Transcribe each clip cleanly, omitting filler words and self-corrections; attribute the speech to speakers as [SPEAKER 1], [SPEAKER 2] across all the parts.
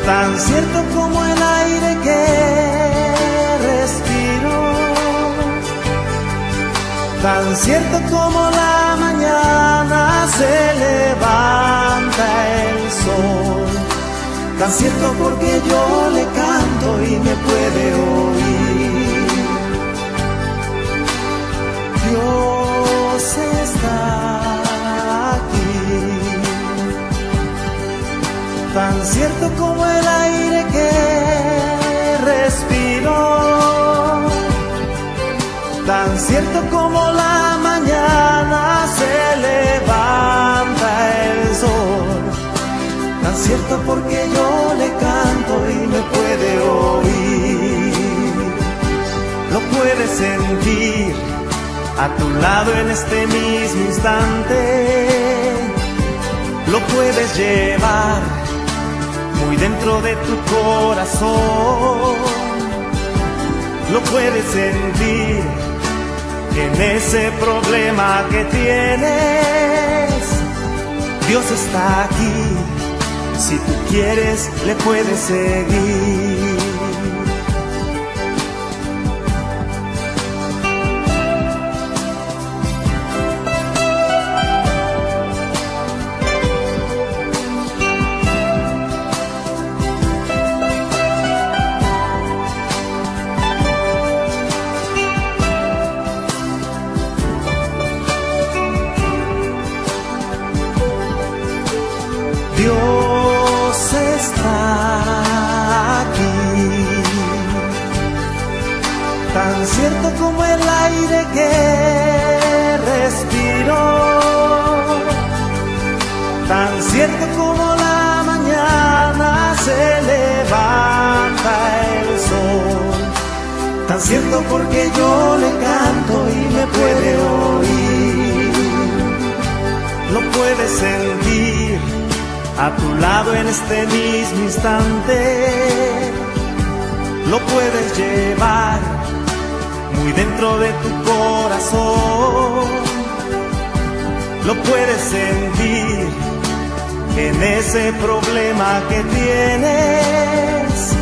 [SPEAKER 1] tan cierto como el aire que respiro, tan cierto como la mañana se levanta el sol, tan cierto porque yo le canto y me puede oír. Dios está aquí, tan cierto como el aire que respiro, tan cierto como la mañana se levanta el sol, tan cierto porque yo le canto y me puede oír. Lo puedes sentir a tu lado en este mismo instante, lo puedes llevar muy dentro de tu corazón, lo puedes sentir en ese problema que tienes. Dios está aquí, si tú quieres le puedes seguir. Dios está aquí, tan cierto como el aire que respiro, tan cierto como la mañana se levanta el sol, tan cierto porque yo le canto y me puede oír. Lo puedes sentir a tu lado en este mismo instante, lo puedes llevar muy dentro de tu corazón, lo puedes sentir en ese problema que tienes.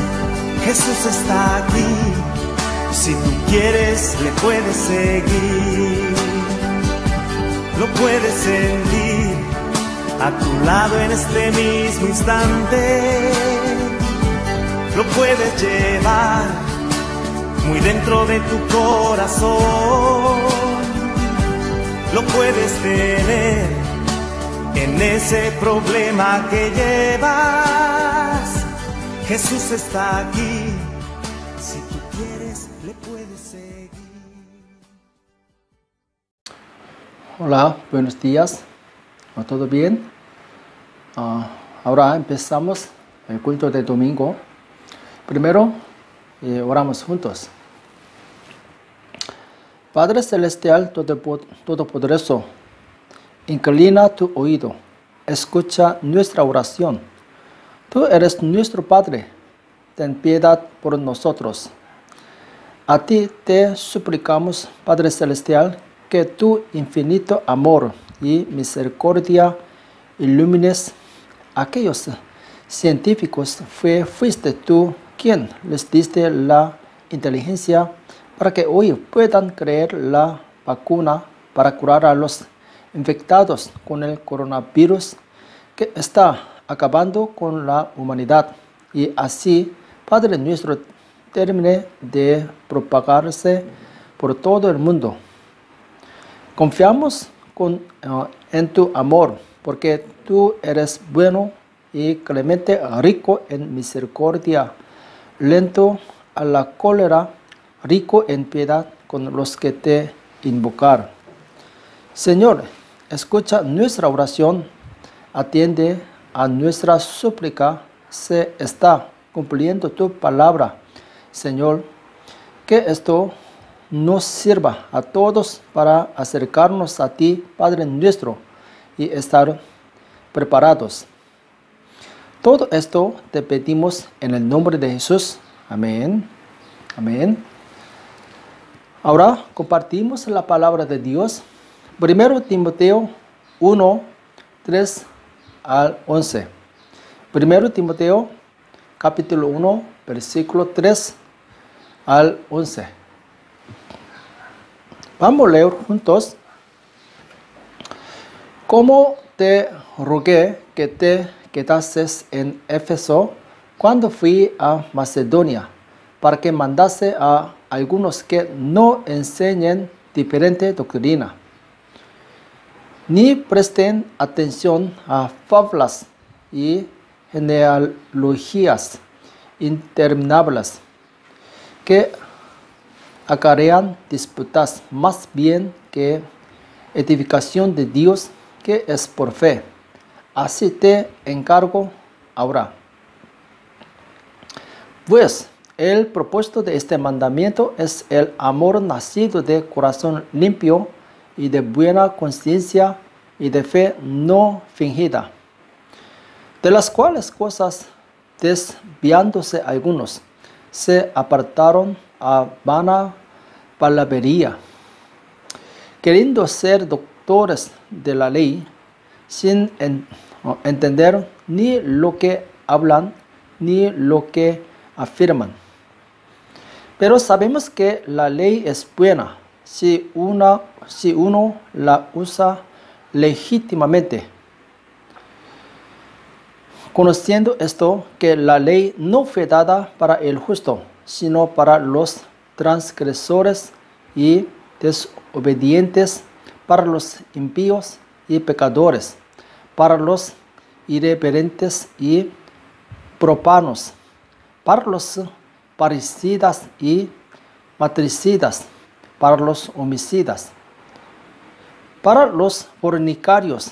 [SPEAKER 1] Jesús está aquí, si tú quieres le puedes seguir. Lo puedes sentir a tu lado en este mismo instante, lo puedes llevar muy dentro de tu corazón, lo puedes tener en ese problema que llevas. Jesús está aquí, si tú quieres le puedes seguir.
[SPEAKER 2] Hola, buenos días. ¿Todo bien? Ahora empezamos el culto de domingo. Primero, oramos juntos. Padre Celestial Todopoderoso, inclina tu oído, escucha nuestra oración. Tú eres nuestro Padre, ten piedad por nosotros. A ti te suplicamos, Padre Celestial, que tu infinito amor y misericordia ilumines a aquellos científicos. Fuiste tú quien les diste la inteligencia para que hoy puedan crear la vacuna para curar a los infectados con el coronavirus que está acabando con la humanidad, y así, Padre nuestro, termine de propagarse por todo el mundo. Confiamos en tu amor, porque tú eres bueno y clemente, rico en misericordia, lento a la cólera, rico en piedad con los que te invocar. Señor, escucha nuestra oración, atiende a nuestra súplica, se está cumpliendo tu palabra. Señor, que esto nos sirva a todos para acercarnos a ti, Padre nuestro, y estar preparados. Todo esto te pedimos en el nombre de Jesús. Amén. Amén. Ahora compartimos la palabra de Dios. 1 Timoteo 1, 3 al 11. 1 Timoteo capítulo 1, versículo 3 al 11. Vamos a leer juntos. Como te rogué que te quedases en Éfeso cuando fui a Macedonia, para que mandase a algunos que no enseñen diferente doctrina, ni presten atención a fábulas y genealogías interminables que acarrean disputas, más bien que edificación de Dios que es por fe. Así te encargo ahora. Pues el propósito de este mandamiento es el amor nacido de corazón limpio y de buena conciencia y de fe no fingida, de las cuales cosas, desviándose algunos, se apartaron a vana palabrería, queriendo ser doctores de la ley, sin entender ni lo que hablan ni lo que afirman. Pero sabemos que la ley es buena si uno la usa legítimamente, conociendo esto, que la ley no fue dada para el justo, sino para los transgresores y desobedientes, para los impíos y pecadores, para los irreverentes y profanos, para los parricidas y matricidas, para los homicidas, para los fornicarios,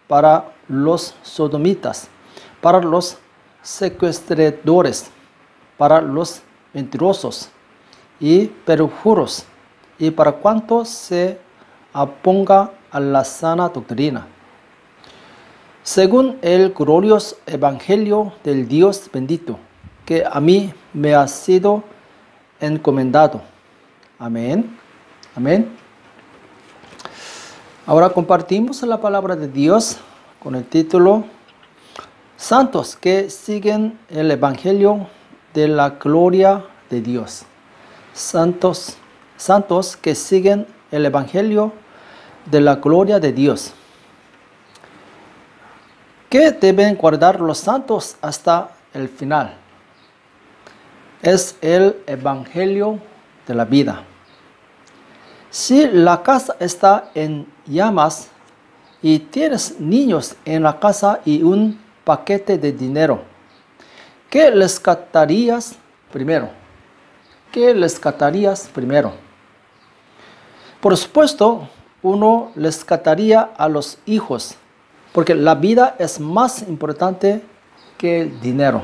[SPEAKER 2] para los sodomitas, para los secuestradores, para los mentirosos y perjuros, y para cuanto se oponga a la sana doctrina, según el glorioso evangelio del Dios bendito, que a mí me ha sido encomendado. Amén. Amén. Ahora compartimos la palabra de Dios con el título Santos que siguen el evangelio de la gloria de Dios. Santos que siguen el evangelio de la gloria de Dios. ¿Qué deben guardar los santos hasta el final? Es el evangelio de la vida. Si la casa está en llamas y tienes niños en la casa y un paquete de dinero, ¿qué rescatarías primero? ¿Qué rescatarías primero? Por supuesto, uno rescataría a los hijos, porque la vida es más importante que el dinero.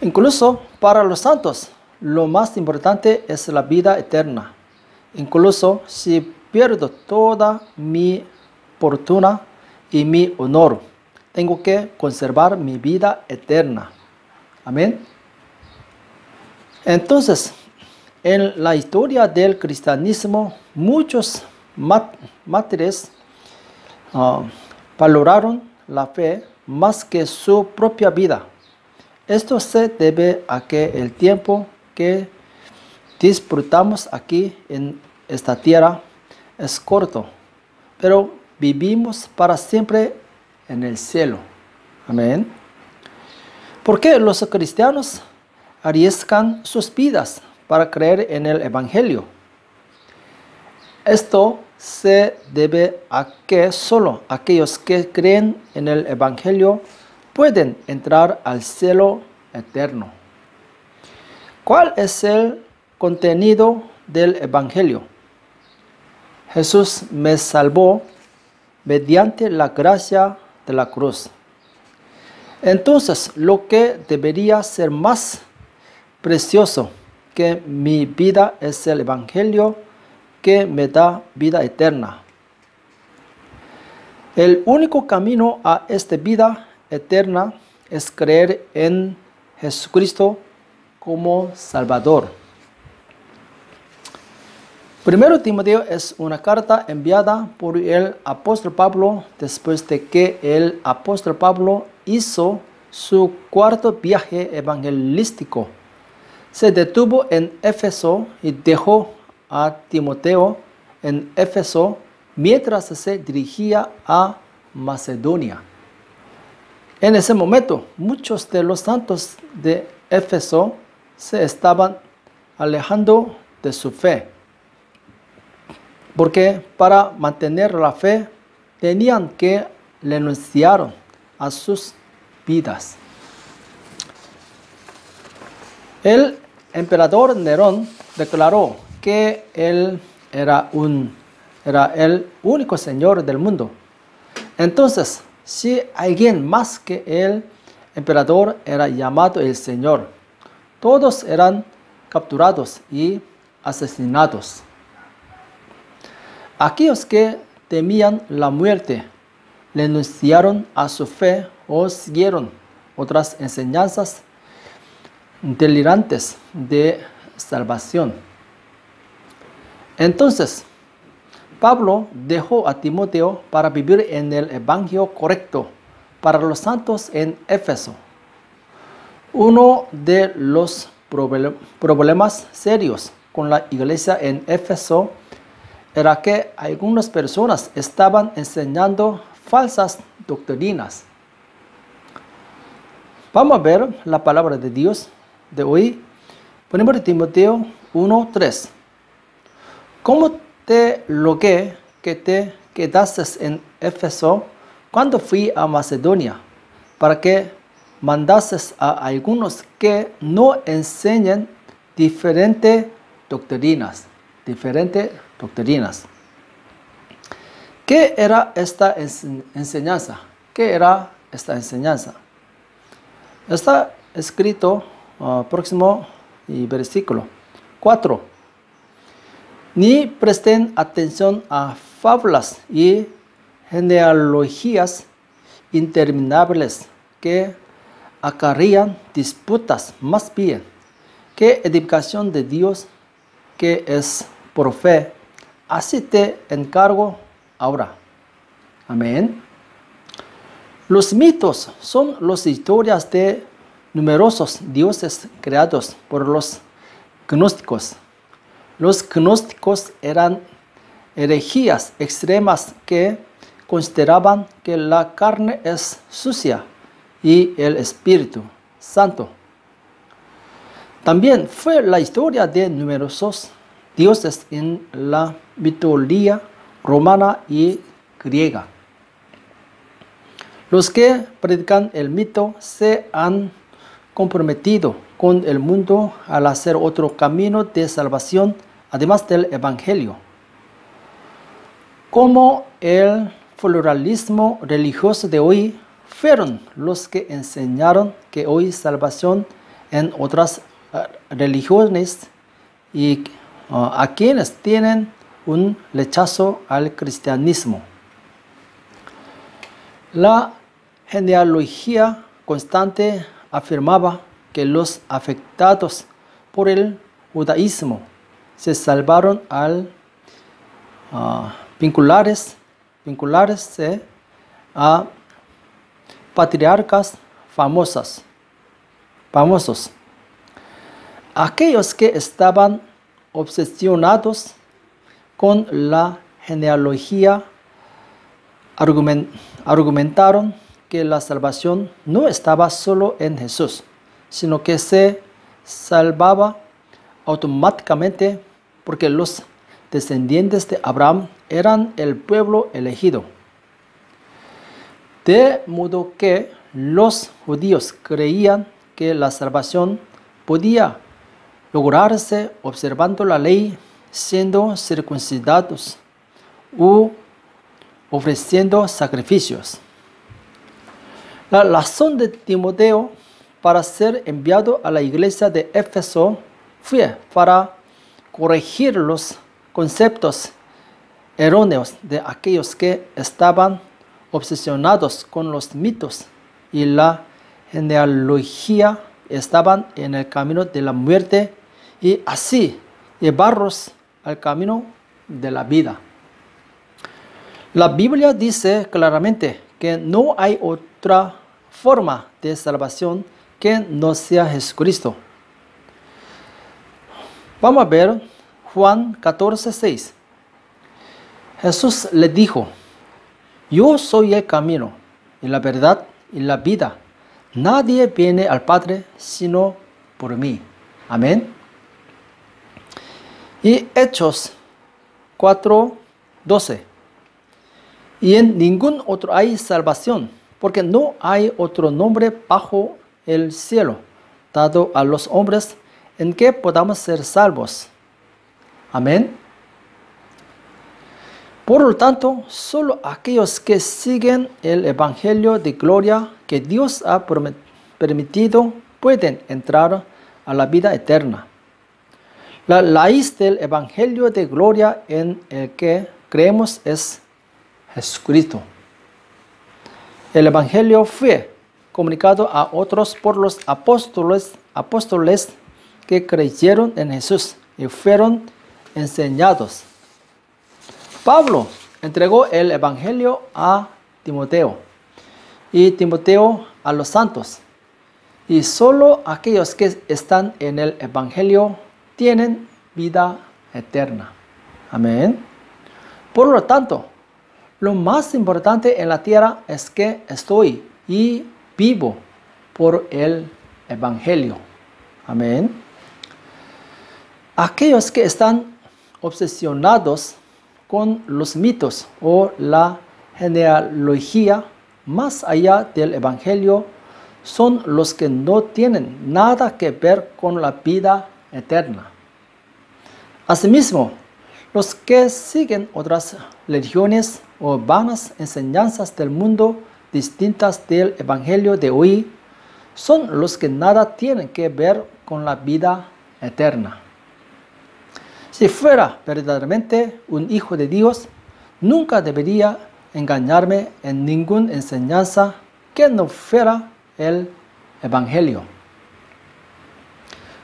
[SPEAKER 2] Incluso para los santos, lo más importante es la vida eterna. Incluso si pierdo toda mi fortuna y mi honor, tengo que conservar mi vida eterna. Amén. Entonces, en la historia del cristianismo, muchos mártires valoraron la fe más que su propia vida. Esto se debe a que el tiempo que disfrutamos aquí en esta tierra es corto, pero vivimos para siempre en el cielo. Amén. ¿Por qué los cristianos arriesgan sus vidas para creer en el evangelio? Esto se debe a que solo aquellos que creen en el evangelio pueden entrar al cielo eterno. ¿Cuál es el contenido del evangelio? Jesús me salvó mediante la gracia de la cruz. Entonces, lo que debería ser más precioso que mi vida es el evangelio que me da vida eterna. El único camino a esta vida eterna es creer en Jesucristo como Salvador. Primero Timoteo es una carta enviada por el apóstol Pablo después de que el apóstol Pablo hizo su cuarto viaje evangelístico. Se detuvo en Éfeso y dejó a Timoteo en Éfeso mientras se dirigía a Macedonia. En ese momento, muchos de los santos de Éfeso se estaban alejando de su fe, porque para mantener la fe tenían que renunciar a sus vidas. El emperador Nerón declaró que él era el único señor del mundo. Entonces, si alguien más que el emperador era llamado el Señor, todos eran capturados y asesinados. Aquellos que temían la muerte renunciaron a su fe o siguieron otras enseñanzas delirantes de salvación. Entonces, Pablo dejó a Timoteo para vivir en el evangelio correcto para los santos en Éfeso. Uno de los problemas serios con la iglesia en Éfeso era que algunas personas estaban enseñando falsas doctrinas. Vamos a ver la palabra de Dios de hoy. 1 Timoteo 1:3. ¿Cómo te rogué que te quedases en Éfeso cuando fui a Macedonia, para que mandases a algunos que no enseñen diferentes doctrinas? ¿Qué era esta enseñanza? ¿Qué era esta enseñanza? Está escrito próximo y versículo 4. Ni presten atención a fábulas y genealogías interminables que acarrean disputas, más bien que edificación de Dios que es por fe. Así te encargo ahora. Amén. Los mitos son las historias de numerosos dioses creados por los gnósticos. Los gnósticos eran herejías extremas que consideraban que la carne es sucia y el Espíritu Santo. También fue la historia de numerosos dioses en la mitología romana y griega. Los que predican el mito se han comprometido con el mundo al hacer otro camino de salvación además del Evangelio. Como el pluralismo religioso de hoy, fueron los que enseñaron que hoy salvación en otras religiones y a quienes tienen un rechazo al cristianismo. La genealogía constante afirmaba que los afectados por el judaísmo se salvaron al vincularse a patriarcas famosos. Aquellos que estaban obsesionados con la genealogía argumentaron que la salvación no estaba solo en Jesús, sino que se salvaba automáticamente porque los descendientes de Abraham eran el pueblo elegido. De modo que los judíos creían que la salvación podía lograrse observando la ley, siendo circuncidados u ofreciendo sacrificios. La razón de Timoteo para ser enviado a la iglesia de Éfeso fue para corregir los conceptos erróneos de aquellos que estaban obsesionados con los mitos y la genealogía, estaban en el camino de la muerte y así llevarlos al camino de la vida. La Biblia dice claramente que no hay otra forma de salvación que no sea Jesucristo. Vamos a ver Juan 14:6. Jesús le dijo: yo soy el camino, y la verdad, y la vida. Nadie viene al Padre sino por mí. Amén. Y Hechos 4:12. Y en ningún otro hay salvación, porque no hay otro nombre bajo el cielo dado a los hombres en que podamos ser salvos. Amén. Por lo tanto, solo aquellos que siguen el Evangelio de gloria que Dios ha permitido pueden entrar a la vida eterna. La raíz del Evangelio de gloria en el que creemos es Jesucristo. El Evangelio fue comunicado a otros por los apóstoles que creyeron en Jesús y fueron enseñados. Pablo entregó el Evangelio a Timoteo y Timoteo a los santos. Y solo aquellos que están en el Evangelio tienen vida eterna. Amén. Por lo tanto, lo más importante en la tierra es que estoy y vivo por el Evangelio. Amén. Aquellos que están obsesionados con los mitos o la genealogía más allá del Evangelio son los que no tienen nada que ver con la vida eterna. Asimismo, los que siguen otras religiones o vanas enseñanzas del mundo distintas del Evangelio de hoy son los que nada tienen que ver con la vida eterna. Si fuera verdaderamente un hijo de Dios, nunca debería engañarme en ninguna enseñanza que no fuera el Evangelio.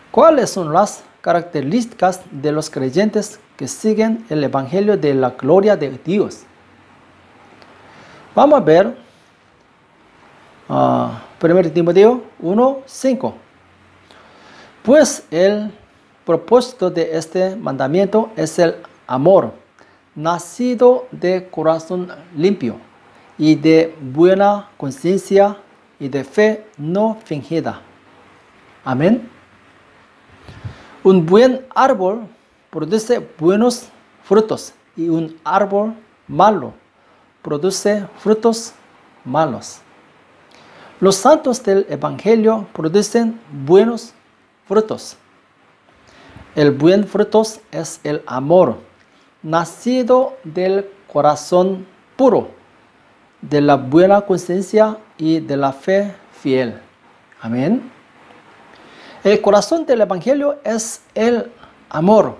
[SPEAKER 2] ¿Cuáles son las características de los creyentes que siguen el Evangelio de la gloria de Dios? Vamos a ver 1 Timoteo 1:5. Pues el propósito de este mandamiento es el amor, nacido de corazón limpio y de buena conciencia y de fe no fingida. Amén. Un buen árbol produce buenos frutos y un árbol malo produce frutos malos. Los santos del Evangelio producen buenos frutos. El buen fruto es el amor, nacido del corazón puro, de la buena conciencia y de la fe fiel. Amén. El corazón del Evangelio es el amor.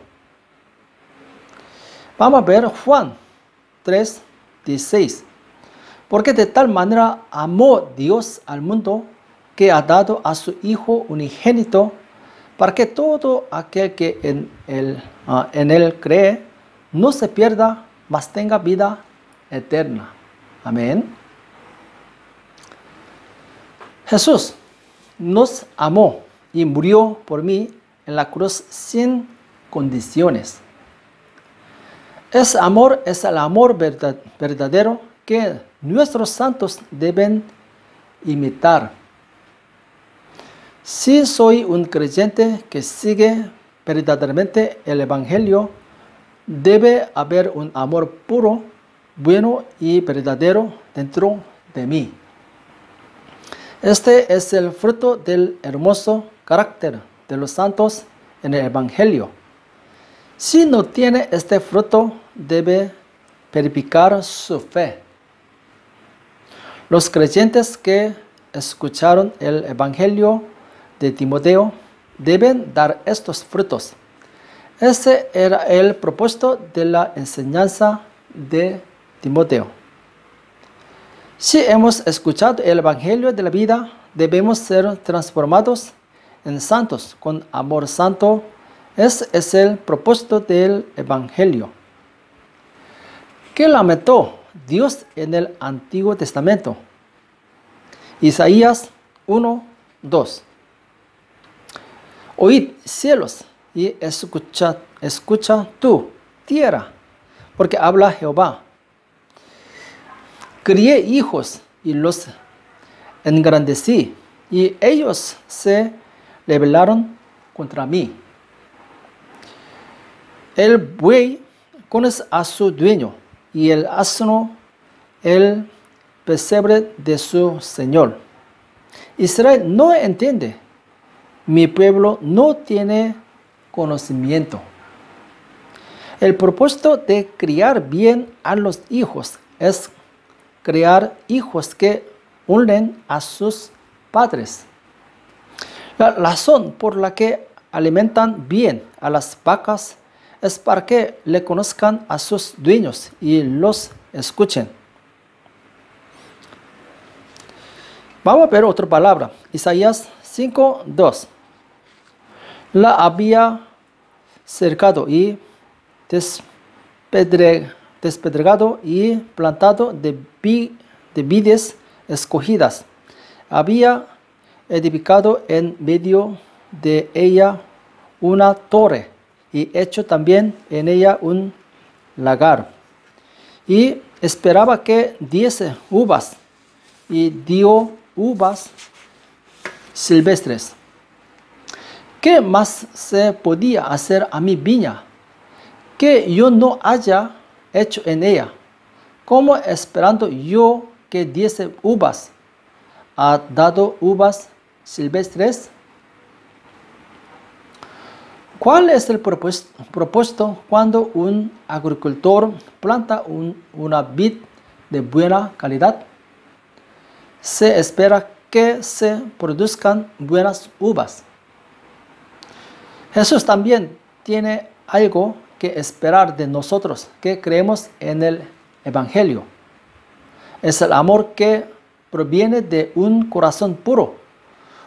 [SPEAKER 2] Vamos a ver Juan 3:16. Porque de tal manera amó Dios al mundo que ha dado a su Hijo unigénito, para que todo aquel que en él cree no se pierda, mas tenga vida eterna. Amén. Jesús nos amó y murió por mí en la cruz sin condiciones. Ese amor es el amor verdadero que nuestros santos deben imitar. Si soy un creyente que sigue verdaderamente el Evangelio, debe haber un amor puro, bueno y verdadero dentro de mí. Este es el fruto del hermoso carácter de los santos en el Evangelio. Si no tiene este fruto, debe verificar su fe. Los creyentes que escucharon el Evangelio de Timoteo deben dar estos frutos. Ese era el propósito de la enseñanza de Timoteo. Si hemos escuchado el Evangelio de la vida, debemos ser transformados en santos con amor santo. Ese es el propósito del Evangelio. ¿Qué lamentó Dios en el Antiguo Testamento? Isaías 1, 2. Oíd cielos y escucha tú, tierra, porque habla Jehová. Crié hijos y los engrandecí, y ellos se rebelaron contra mí. El buey conoce a su dueño, y el asno el pesebre de su señor. Israel no entiende, mi pueblo no tiene conocimiento. El propósito de criar bien a los hijos es crear hijos que honren a sus padres. La razón por la que alimentan bien a las vacas es para que le conozcan a sus dueños y los escuchen. Vamos a ver otra palabra. Isaías 5, 2. La había cercado y despedregado y plantado de vides escogidas. Había edificado en medio de ella una torre y hecho también en ella un lagar. Y esperaba que diese uvas, y dio uvas silvestres. ¿Qué más se podía hacer a mi viña que yo no haya hecho en ella? ¿Cómo esperando yo que diese uvas, ha dado uvas silvestres? ¿Cuál es el propósito cuando un agricultor planta una vid de buena calidad? Se espera que se produzcan buenas uvas. Jesús también tiene algo que esperar de nosotros que creemos en el Evangelio. Es el amor que proviene de un corazón puro,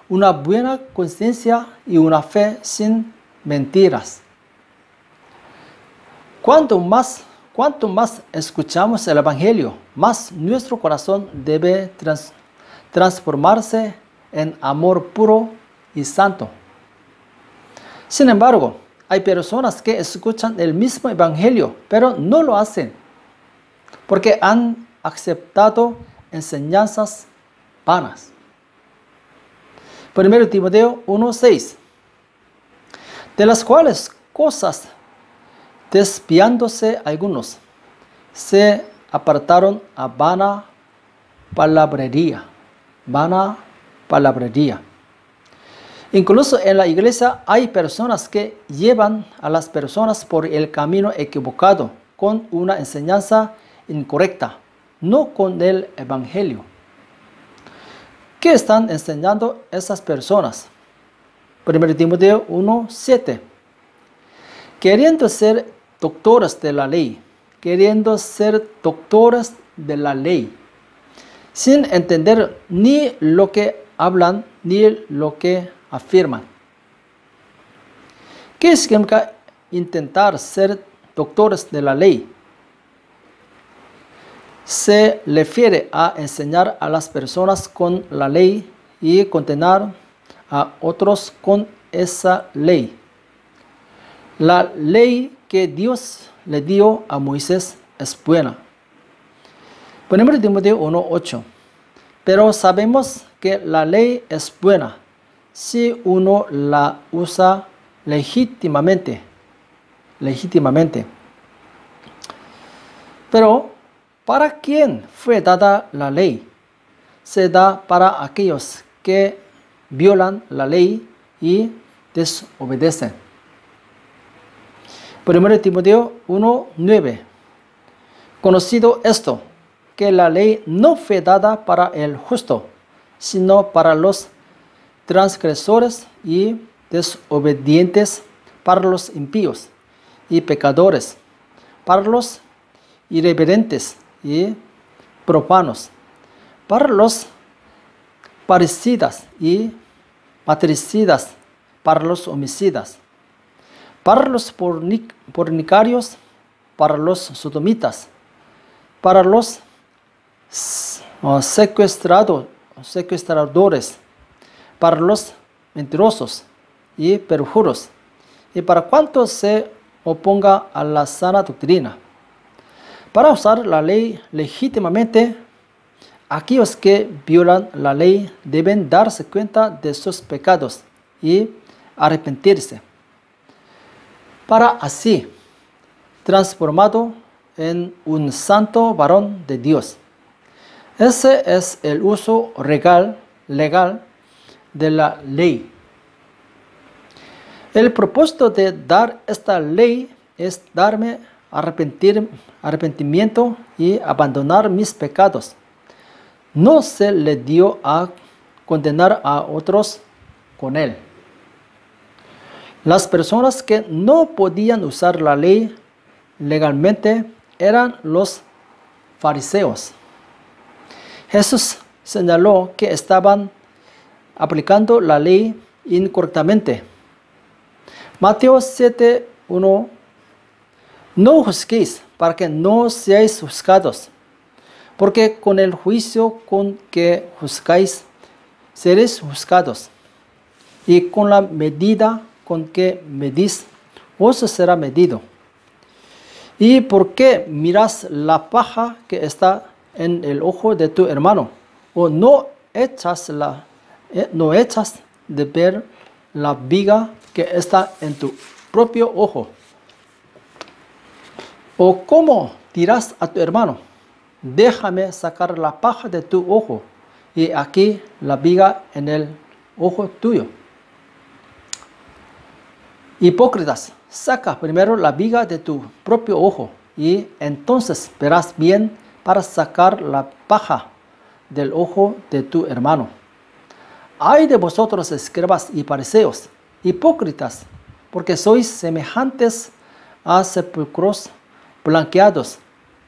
[SPEAKER 2] una buena conciencia y una fe sin mentiras. Cuanto más escuchamos el Evangelio, más nuestro corazón debe transformarse en amor puro y santo. Sin embargo, hay personas que escuchan el mismo Evangelio, pero no lo hacen, porque han aceptado enseñanzas vanas. 1 Timoteo 1:6. De las cuales cosas, desviándose algunos, se apartaron a vana palabrería. Incluso en la iglesia hay personas que llevan a las personas por el camino equivocado, con una enseñanza incorrecta, no con el Evangelio. ¿Qué están enseñando esas personas? 1 Timoteo 1:7. Queriendo ser doctores de la ley, sin entender ni lo que hablan ni lo que afirman. ¿Qué significa intentar ser doctores de la ley? Se refiere a enseñar a las personas con la ley y condenar a otros con esa ley. La ley que Dios le dio a Moisés es buena. 1 Timoteo 1:8. Pero sabemos que la ley es buena si uno la usa legítimamente. Pero ¿para quién fue dada la ley? Se da para aquellos que violan la ley y desobedecen. 1 Timoteo 1:9. Conocido esto, que la ley no fue dada para el justo, sino para los transgresores y desobedientes, para los impíos y pecadores, para los irreverentes y profanos, para los parricidas y matricidas, para los homicidas, para los fornicarios, para los sodomitas, para los secuestradores, para los mentirosos y perjuros, y para cuanto se oponga a la sana doctrina. Para usar la ley legítimamente, aquellos que violan la ley deben darse cuenta de sus pecados y arrepentirse, para así transformado en un santo varón de Dios. Ese es el uso legal de la ley. El propósito de dar esta ley es darme arrepentimiento y abandonar mis pecados. No se le dio a condenar a otros con él. Las personas que no podían usar la ley legalmente eran los fariseos. Jesús señaló que estaban aplicando la ley incorrectamente. Mateo 7:1. No juzguéis para que no seáis juzgados, porque con el juicio con que juzgáis seréis juzgados, y con la medida con que medís os será medido. ¿Y por qué miras la paja que está en el ojo de tu hermano, o no echas de ver la viga que está en tu propio ojo? ¿O cómo dirás a tu hermano, déjame sacar la paja de tu ojo, y aquí la viga en el ojo tuyo? Hipócritas, saca primero la viga de tu propio ojo, y entonces verás bien para sacar la paja del ojo de tu hermano. Ay de vosotros, escribas y fariseos, hipócritas, porque sois semejantes a sepulcros blanqueados,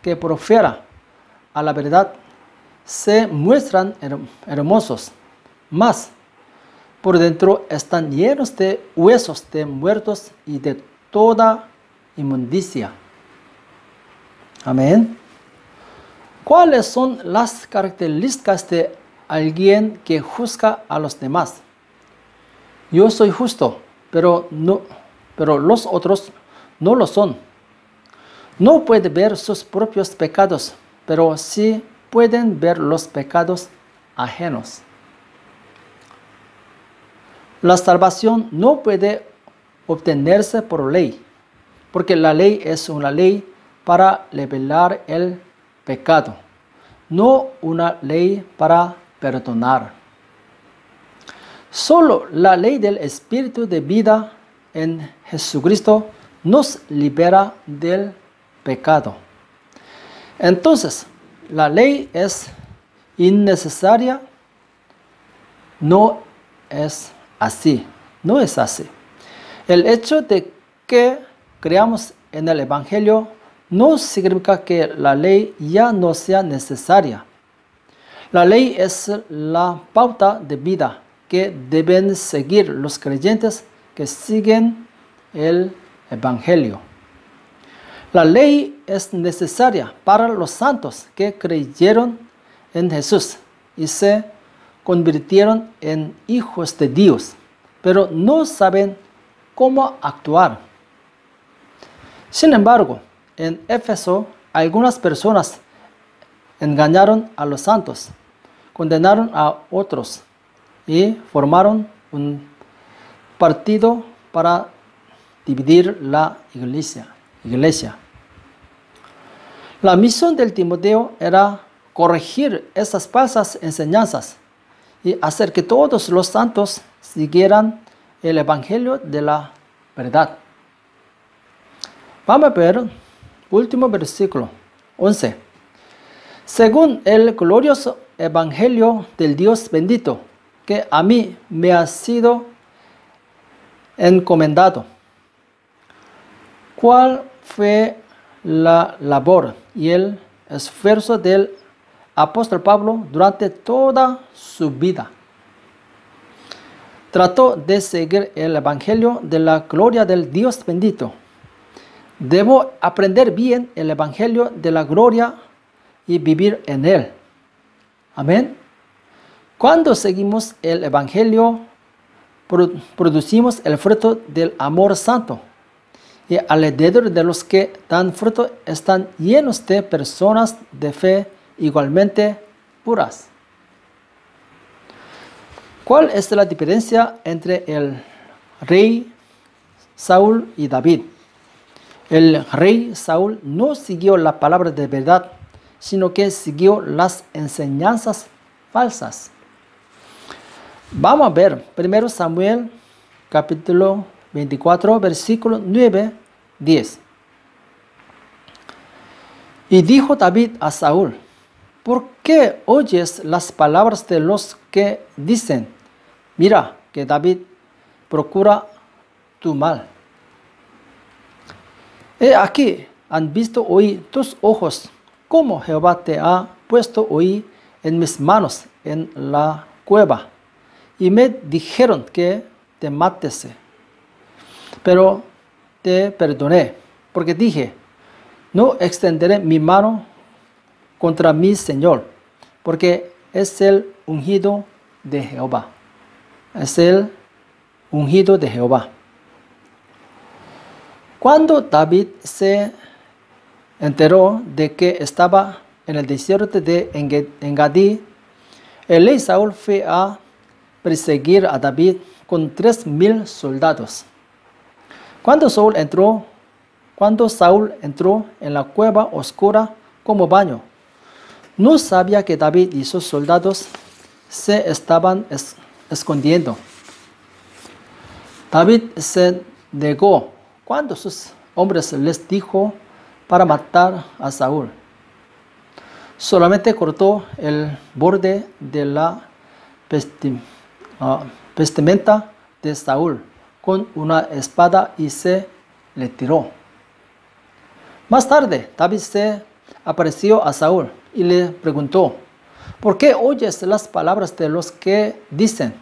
[SPEAKER 2] que por fuera a la verdad se muestran hermosos, mas por dentro están llenos de huesos de muertos y de toda inmundicia. Amén. ¿Cuáles son las características de alguien que juzga a los demás? Yo soy justo, pero los otros no lo son. No puede ver sus propios pecados, pero sí pueden ver los pecados ajenos. La salvación no puede obtenerse por ley, porque la ley es una ley para nivelar el pecado, no una ley para perdonar. Solo la ley del Espíritu de vida en Jesucristo nos libera del pecado. Entonces, la ley es innecesaria. No es así. No es así. El hecho de que creamos en el Evangelio no significa que la ley ya no sea necesaria. La ley es la pauta de vida que deben seguir los creyentes que siguen el Evangelio. La ley es necesaria para los santos que creyeron en Jesús y se convirtieron en hijos de Dios, pero no saben cómo actuar. Sin embargo, en Éfeso, algunas personas engañaron a los santos, condenaron a otros y formaron un partido para dividir la iglesia. La misión del Timoteo era corregir esas falsas enseñanzas y hacer que todos los santos siguieran el Evangelio de la verdad. Vamos a ver último versículo 11. Según el glorioso Evangelio del Dios bendito, que a mí me ha sido encomendado. ¿Cuál fue la labor y el esfuerzo del apóstol Pablo durante toda su vida? Trató de seguir el Evangelio de la gloria del Dios bendito. Debo aprender bien el Evangelio de la gloria y vivir en él. Amén. Cuando seguimos el Evangelio, producimos el fruto del amor santo. Y alrededor de los que dan fruto están llenos de personas de fe igualmente puras. ¿Cuál es la diferencia entre el rey Saúl y David? El rey Saúl no siguió la palabra de verdad, sino que siguió las enseñanzas falsas. Vamos a ver 1 Samuel capítulo 24, versículo 9, 10. Y dijo David a Saúl: ¿por qué oyes las palabras de los que dicen, mira que David procura tu mal? He aquí, han visto hoy tus ojos, cómo Jehová te ha puesto hoy en mis manos en la cueva, y me dijeron que te matese. Pero te perdoné, porque dije, no extenderé mi mano contra mi Señor, porque es el ungido de Jehová. Es el ungido de Jehová. Cuando David se enteró de que estaba en el desierto de Engadí, el rey Saúl fue a perseguir a David con 3,000 soldados. Cuando Saúl entró en la cueva oscura como baño, no sabía que David y sus soldados se estaban escondiendo. David se negó cuando sus hombres les dijo para matar a Saúl. Solamente cortó el borde de la vestimenta de Saúl con una espada y se le tiró. Más tarde, David se apareció a Saúl y le preguntó: ¿por qué oyes las palabras de los que dicen,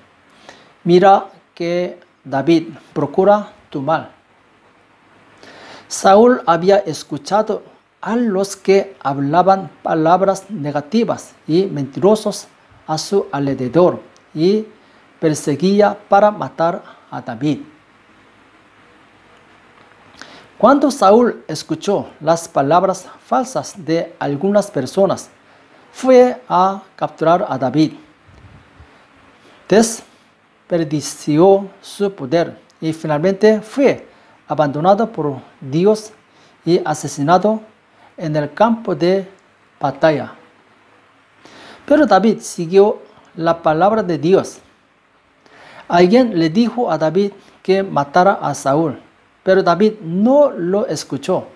[SPEAKER 2] mira que David procura tu mal? Saúl había escuchado a los que hablaban palabras negativas y mentirosas a su alrededor y perseguía para matar a David. Cuando Saúl escuchó las palabras falsas de algunas personas, fue a capturar a David. Desperdició su poder y finalmente fue abandonado por Dios y asesinado en el campo de batalla. Pero David siguió la palabra de Dios. Alguien le dijo a David que matara a Saúl, pero David no lo escuchó.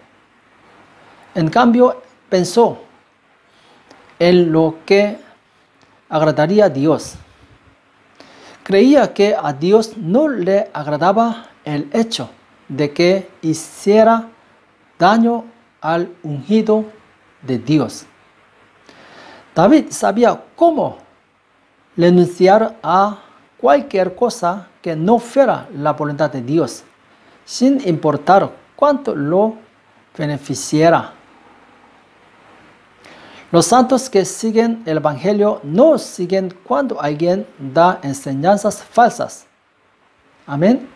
[SPEAKER 2] En cambio, pensó en lo que agradaría a Dios. Creía que a Dios no le agradaba el hecho de que hiciera daño al ungido de Dios. David sabía cómo renunciar a cualquier cosa que no fuera la voluntad de Dios, sin importar cuánto lo beneficiara. Los santos que siguen el Evangelio no siguen cuando alguien da enseñanzas falsas. Amén.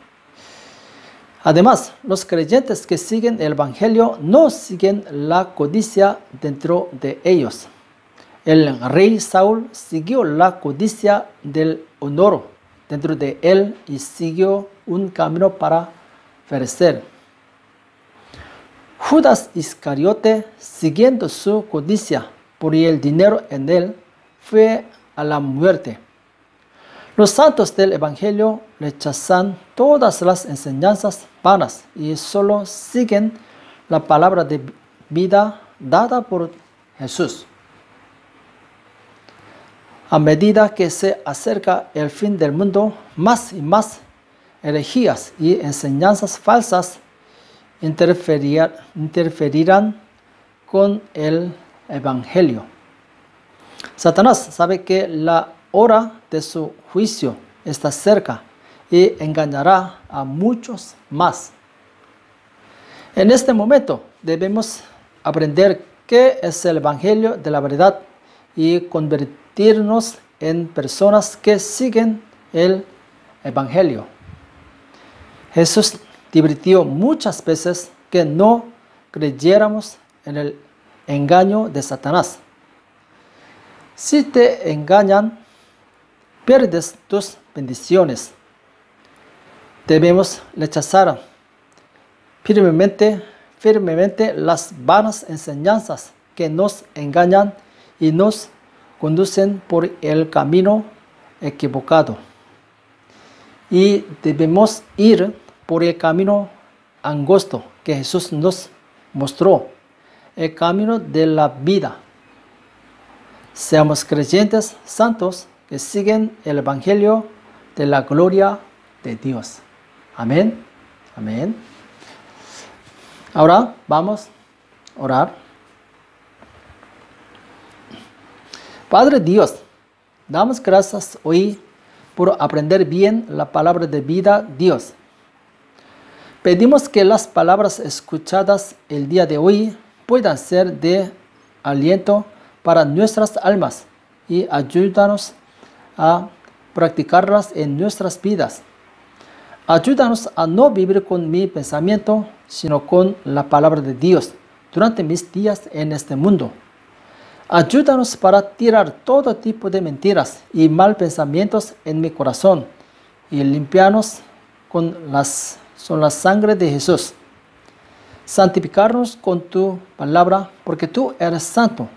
[SPEAKER 2] Además, los creyentes que siguen el Evangelio no siguen la codicia dentro de ellos. El rey Saúl siguió la codicia del honor dentro de él y siguió un camino para perecer. Judas Iscariote, siguiendo su codicia por el dinero en él, fue a la muerte. Los santos del Evangelio rechazan todas las enseñanzas vanas y solo siguen la palabra de vida dada por Jesús. A medida que se acerca el fin del mundo, más y más herejías y enseñanzas falsas interferirán con el Evangelio. Satanás sabe que la hora de su juicio está cerca y engañará a muchos más. En este momento debemos aprender qué es el Evangelio de la verdad y convertirnos en personas que siguen el Evangelio. Jesús divirtió muchas veces que no creyéramos en el engaño de Satanás. Si te engañan, pierdes tus bendiciones. Debemos rechazar firmemente las vanas enseñanzas que nos engañan y nos conducen por el camino equivocado. Y debemos ir por el camino angosto que Jesús nos mostró, el camino de la vida. Seamos creyentes santos que siguen el Evangelio de la gloria de Dios. Amén. Amén. Ahora vamos a orar. Padre Dios, damos gracias hoy por aprender bien la palabra de vida, Dios. Pedimos que las palabras escuchadas el día de hoy puedan ser de aliento para nuestras almas y ayúdanos a practicarlas en nuestras vidas. Ayúdanos a no vivir con mi pensamiento, sino con la palabra de Dios durante mis días en este mundo. Ayúdanos para tirar todo tipo de mentiras y mal pensamientos en mi corazón y limpiarnos con la sangre de Jesús. Santificarnos con tu palabra, porque tú eres santo.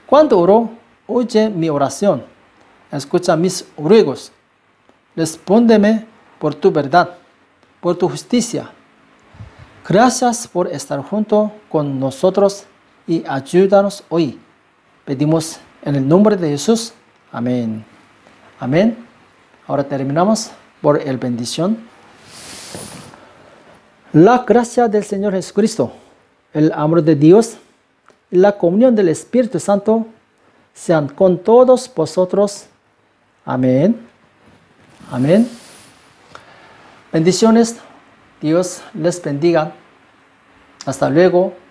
[SPEAKER 2] Cuando oro, oye mi oración, escucha mis ruegos, respóndeme por tu verdad, por tu justicia. Gracias por estar junto con nosotros y ayúdanos hoy. Pedimos en el nombre de Jesús. Amén. Amén. Ahora terminamos por el bendición. La gracia del Señor Jesucristo, el amor de Dios y la comunión del Espíritu Santo sean con todos vosotros. Amén. Amén. Bendiciones. Dios les bendiga. Hasta luego.